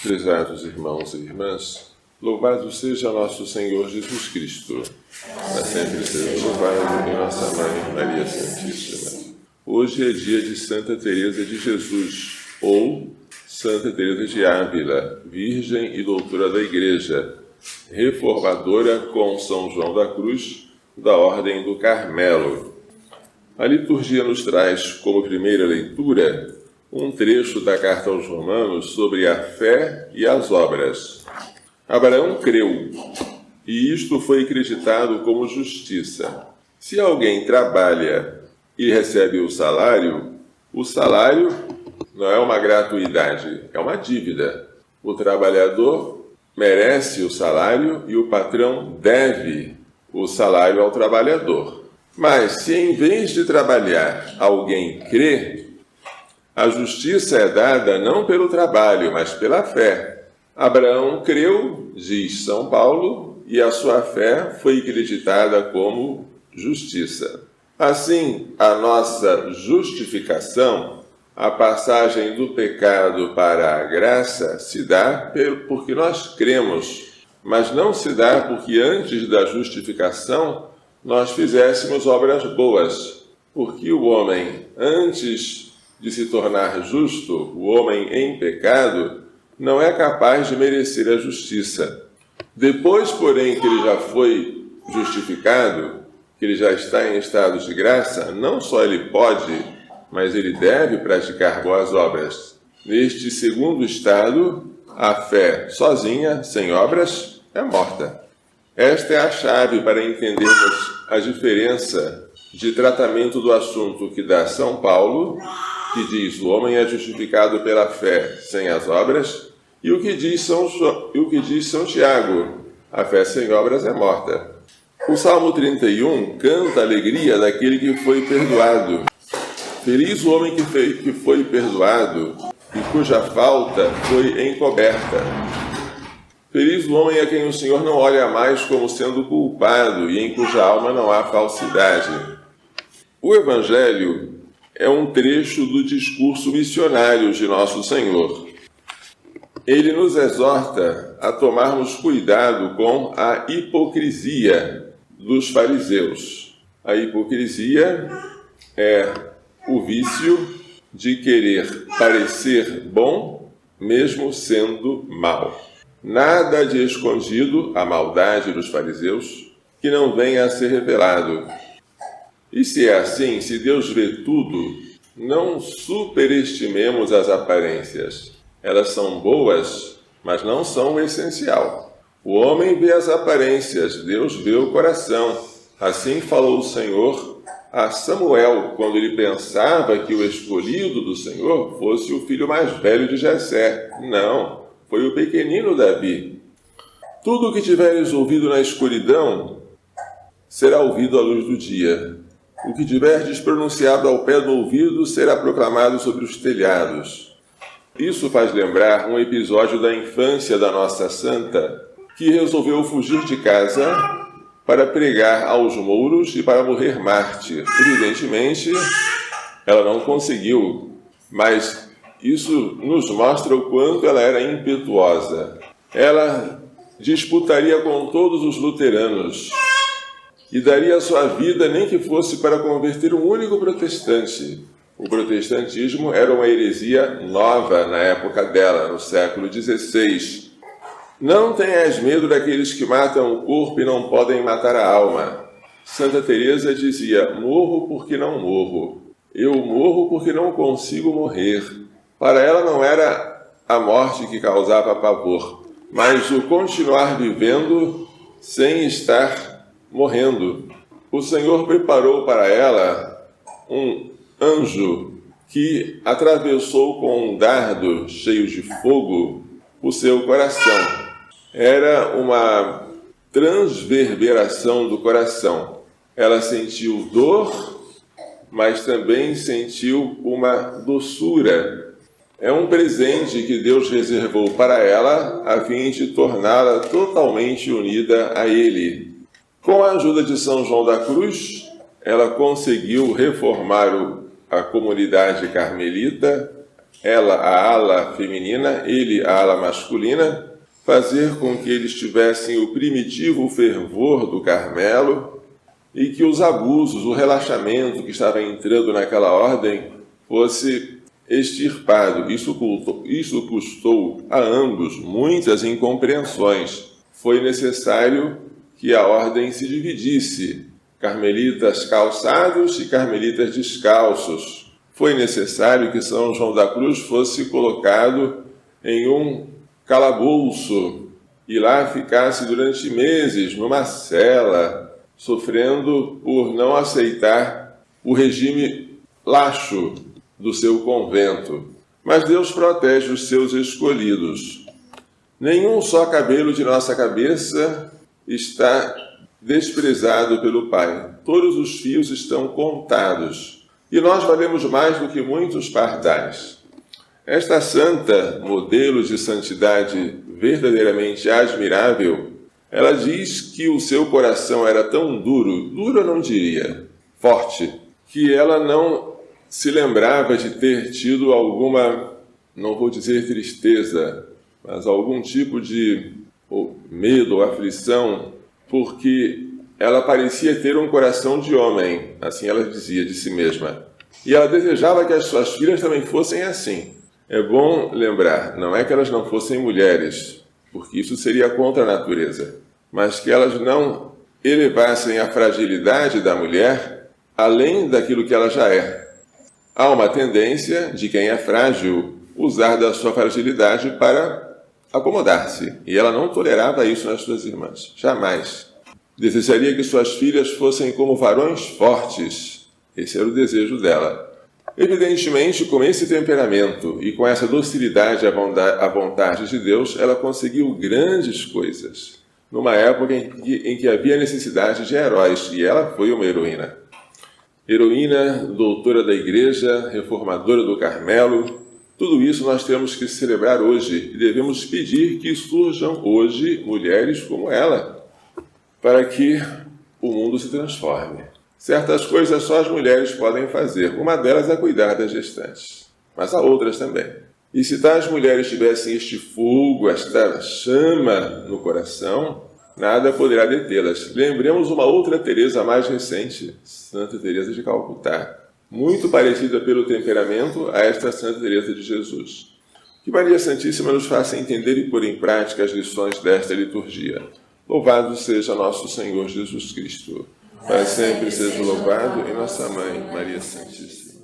Prezados irmãos e irmãs, louvado seja nosso Senhor Jesus Cristo, para sempre seja louvado em nossa Mãe Maria Santíssima. Hoje é dia de Santa Teresa de Jesus, ou Santa Teresa de Ávila, Virgem e Doutora da Igreja, reformadora com São João da Cruz, da Ordem do Carmelo. A liturgia nos traz como primeira leitura um trecho da carta aos Romanos sobre a fé e as obras. Abraão creu, e isto foi acreditado como justiça. Se alguém trabalha e recebe o salário não é uma gratuidade, é uma dívida. O trabalhador merece o salário e o patrão deve o salário ao trabalhador. Mas se em vez de trabalhar alguém crê, a justiça é dada não pelo trabalho, mas pela fé. Abraão creu, diz São Paulo, e a sua fé foi acreditada como justiça. Assim, a nossa justificação, a passagem do pecado para a graça, se dá porque nós cremos, mas não se dá porque antes da justificação nós fizéssemos obras boas, porque o homem, antes de se tornar justo, o homem em pecado, não é capaz de merecer a justiça. Depois, porém, que ele já foi justificado, que ele já está em estado de graça, não só ele pode, mas ele deve praticar boas obras. Neste segundo estado, a fé sozinha, sem obras, é morta. Esta é a chave para entendermos a diferença de tratamento do assunto que dá São Paulo, que diz o homem é justificado pela fé sem as obras, e o que diz São Tiago, a fé sem obras é morta. O Salmo 31 canta a alegria daquele que foi perdoado. Feliz o homem que foi perdoado e cuja falta foi encoberta. Feliz o homem a quem o Senhor não olha mais como sendo culpado e em cuja alma não há falsidade. O Evangelho é um trecho do discurso missionário de Nosso Senhor. Ele nos exorta a tomarmos cuidado com a hipocrisia dos fariseus. A hipocrisia é o vício de querer parecer bom, mesmo sendo mal. Nada de escondido a maldade dos fariseus que não venha a ser revelado. E se é assim, se Deus vê tudo, não superestimemos as aparências. Elas são boas, mas não são o essencial. O homem vê as aparências, Deus vê o coração. Assim falou o Senhor a Samuel, quando ele pensava que o escolhido do Senhor fosse o filho mais velho de Jessé. Não, foi o pequenino Davi. Tudo o que tiveres ouvido na escuridão será ouvido à luz do dia. O que tiverdes pronunciado ao pé do ouvido será proclamado sobre os telhados. Isso faz lembrar um episódio da infância da nossa santa, que resolveu fugir de casa para pregar aos mouros e para morrer mártir. Evidentemente, ela não conseguiu, mas isso nos mostra o quanto ela era impetuosa. Ela disputaria com todos os luteranos e daria a sua vida nem que fosse para converter um único protestante. O protestantismo era uma heresia nova na época dela, no século XVI. Não tenhas medo daqueles que matam o corpo e não podem matar a alma. Santa Teresa dizia, morro porque não morro. Eu morro porque não consigo morrer. Para ela não era a morte que causava pavor, mas o continuar vivendo sem estar morrendo. O Senhor preparou para ela um anjo que atravessou com um dardo cheio de fogo o seu coração. Era uma transverberação do coração. Ela sentiu dor, mas também sentiu uma doçura. É um presente que Deus reservou para ela a fim de torná-la totalmente unida a Ele. Com a ajuda de São João da Cruz, ela conseguiu reformar a comunidade carmelita, ela a ala feminina, ele a ala masculina, fazer com que eles tivessem o primitivo fervor do Carmelo e que os abusos, o relaxamento que estava entrando naquela ordem fosse extirpado. Isso custou a ambos muitas incompreensões. Foi necessário que a ordem se dividisse, carmelitas calçados e carmelitas descalços. Foi necessário que São João da Cruz fosse colocado em um calabouço e lá ficasse durante meses numa cela, sofrendo por não aceitar o regime laxo do seu convento. Mas Deus protege os seus escolhidos. Nenhum só cabelo de nossa cabeça está desprezado pelo Pai. Todos os fios estão contados. E nós valemos mais do que muitos pardais. Esta santa, modelo de santidade verdadeiramente admirável, ela diz que o seu coração era tão duro eu não diria, forte, que ela não se lembrava de ter tido alguma, não vou dizer tristeza, mas algum tipo de medo ou aflição, porque ela parecia ter um coração de homem, assim ela dizia de si mesma. E ela desejava que as suas filhas também fossem assim. É bom lembrar, não é que elas não fossem mulheres, porque isso seria contra a natureza, mas que elas não elevassem a fragilidade da mulher além daquilo que ela já é. Há uma tendência de quem é frágil usar da sua fragilidade para acomodar-se, e ela não tolerava isso nas suas irmãs, jamais. Desejaria que suas filhas fossem como varões fortes, esse era o desejo dela. Evidentemente, com esse temperamento e com essa docilidade à vontade de Deus, ela conseguiu grandes coisas, numa época em que havia necessidade de heróis, e ela foi uma heroína. Heroína, doutora da Igreja, reformadora do Carmelo, tudo isso nós temos que celebrar hoje e devemos pedir que surjam hoje mulheres como ela, para que o mundo se transforme. Certas coisas só as mulheres podem fazer. Uma delas é cuidar das gestantes, mas há outras também. E se tais mulheres tivessem este fogo, esta chama no coração, nada poderá detê-las. Lembremos uma outra Teresa mais recente, Santa Teresa de Calcutá, muito parecida pelo temperamento a esta Santa Teresa de Jesus. Que Maria Santíssima nos faça entender e pôr em prática as lições desta liturgia. Louvado seja nosso Senhor Jesus Cristo. Para sempre seja louvado em nossa Mãe, Maria Santíssima.